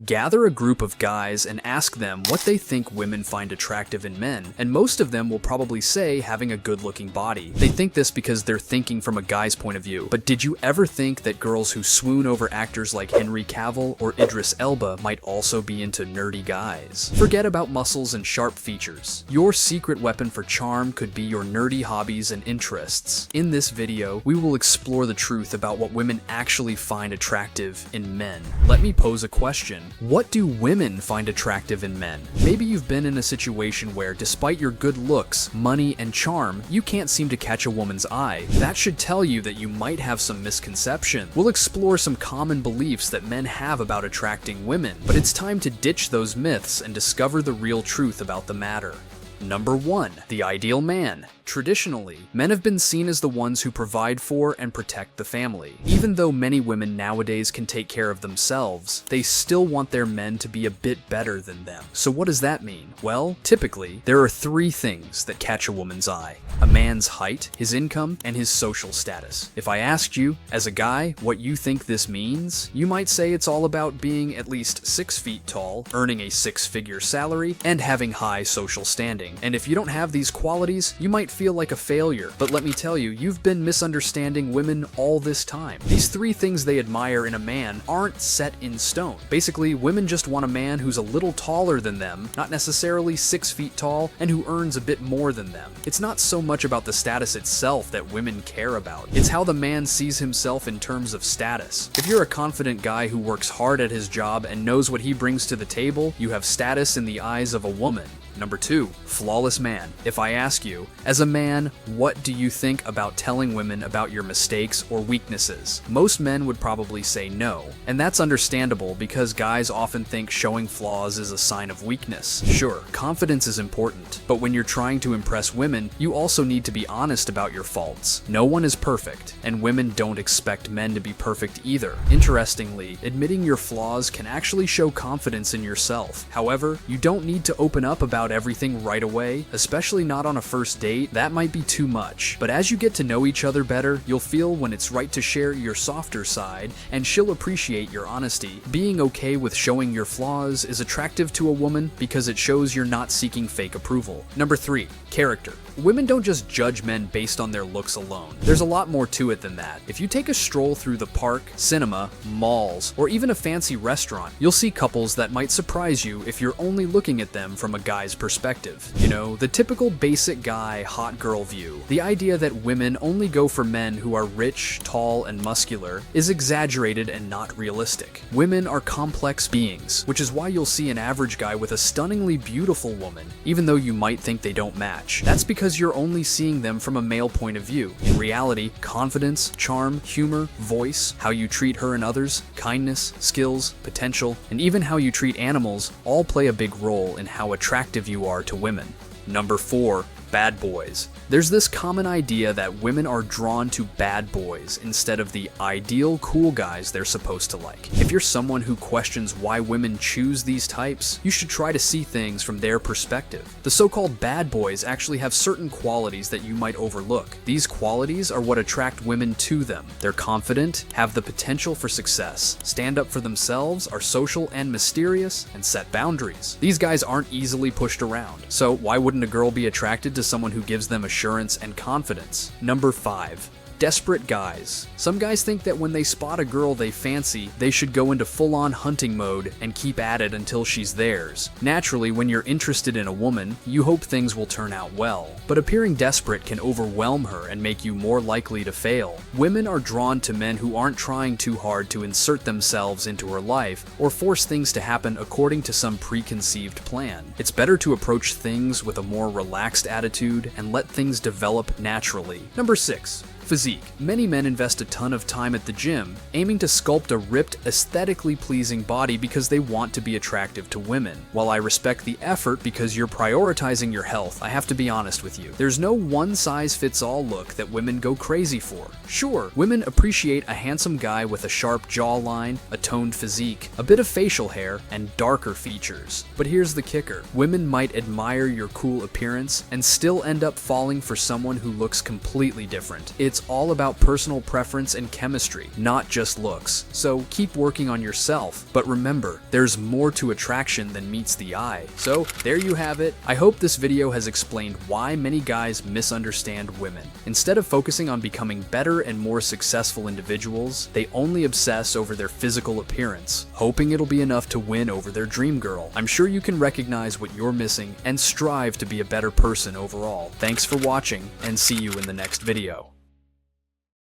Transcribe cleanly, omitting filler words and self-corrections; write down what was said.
Gather a group of guys and ask them what they think women find attractive in men, and most of them will probably say having a good-looking body. They think this because they're thinking from a guy's point of view. But did you ever think that girls who swoon over actors like Henry Cavill or Idris Elba might also be into nerdy guys? Forget about muscles and sharp features. Your secret weapon for charm could be your nerdy hobbies and interests. In this video, we will explore the truth about what women actually find attractive in men. Let me pose a question. What do women find attractive in men? Maybe you've been in a situation where, despite your good looks, money, and charm, you can't seem to catch a woman's eye. That should tell you that you might have some misconception. We'll explore some common beliefs that men have about attracting women, but it's time to ditch those myths and discover the real truth about the matter. Number 1. The ideal man. Traditionally, men have been seen as the ones who provide for and protect the family. Even though many women nowadays can take care of themselves, they still want their men to be a bit better than them. So what does that mean? Well, typically, there are 3 things that catch a woman's eye: a man's height, his income, and his social status. If I asked you, as a guy, what you think this means, you might say it's all about being at least 6 feet tall, earning a 6-figure salary, and having high social standing. And if you don't have these qualities, you might feel like a failure. But let me tell you, you've been misunderstanding women all this time. These 3 things they admire in a man aren't set in stone. Basically, women just want a man who's a little taller than them, not necessarily 6 feet tall, and who earns a bit more than them. It's not so much about the status itself that women care about. It's how the man sees himself in terms of status. If you're a confident guy who works hard at his job and knows what he brings to the table, you have status in the eyes of a woman. Number 2, flawless man. If I ask you, as a man, what do you think about telling women about your mistakes or weaknesses? Most men would probably say no. And that's understandable because guys often think showing flaws is a sign of weakness. Sure, confidence is important, but when you're trying to impress women, you also need to be honest about your faults. No one is perfect, and women don't expect men to be perfect either. Interestingly, admitting your flaws can actually show confidence in yourself. However, you don't need to open up about everything right away, especially not on a first date. That might be too much. But as you get to know each other better, you'll feel when it's right to share your softer side, and she'll appreciate your honesty. Being okay with showing your flaws is attractive to a woman because it shows you're not seeking fake approval. Number 3, character. Women don't just judge men based on their looks alone. There's a lot more to it than that. If you take a stroll through the park, cinema, malls, or even a fancy restaurant, you'll see couples that might surprise you if you're only looking at them from a guy's perspective. You know, the typical basic guy, hot girl view. The idea that women only go for men who are rich, tall, and muscular is exaggerated and not realistic. Women are complex beings, which is why you'll see an average guy with a stunningly beautiful woman, even though you might think they don't match. That's because you're only seeing them from a male point of view. In reality, confidence, charm, humor, voice, how you treat her and others, kindness, skills, potential, and even how you treat animals all play a big role in how attractive you are to women. Number 4, bad boys. There's this common idea that women are drawn to bad boys instead of the ideal cool guys they're supposed to like. If you're someone who questions why women choose these types, you should try to see things from their perspective. The so-called bad boys actually have certain qualities that you might overlook. These qualities are what attract women to them. They're confident, have the potential for success, stand up for themselves, are social and mysterious, and set boundaries. These guys aren't easily pushed around. So why wouldn't a girl be attracted to someone who gives them assurance and confidence? Number 5, desperate guys. Some guys think that when they spot a girl they fancy, they should go into full-on hunting mode and keep at it until she's theirs. Naturally, when you're interested in a woman, you hope things will turn out well. But appearing desperate can overwhelm her and make you more likely to fail. Women are drawn to men who aren't trying too hard to insert themselves into her life or force things to happen according to some preconceived plan. It's better to approach things with a more relaxed attitude and let things develop naturally. Number 6, physique. Many men invest a ton of time at the gym, aiming to sculpt a ripped, aesthetically pleasing body because they want to be attractive to women. While I respect the effort because you're prioritizing your health, I have to be honest with you. There's no one-size-fits-all look that women go crazy for. Sure, women appreciate a handsome guy with a sharp jawline, a toned physique, a bit of facial hair, and darker features. But here's the kicker. Women might admire your cool appearance and still end up falling for someone who looks completely different. It's it's all about personal preference and chemistry, not just looks. So keep working on yourself, but remember, there's more to attraction than meets the eye. So there you have it. I hope this video has explained why many guys misunderstand women. Instead of focusing on becoming better and more successful individuals, they only obsess over their physical appearance, hoping it'll be enough to win over their dream girl. I'm sure you can recognize what you're missing and strive to be a better person overall. Thanks for watching, and see you in the next video.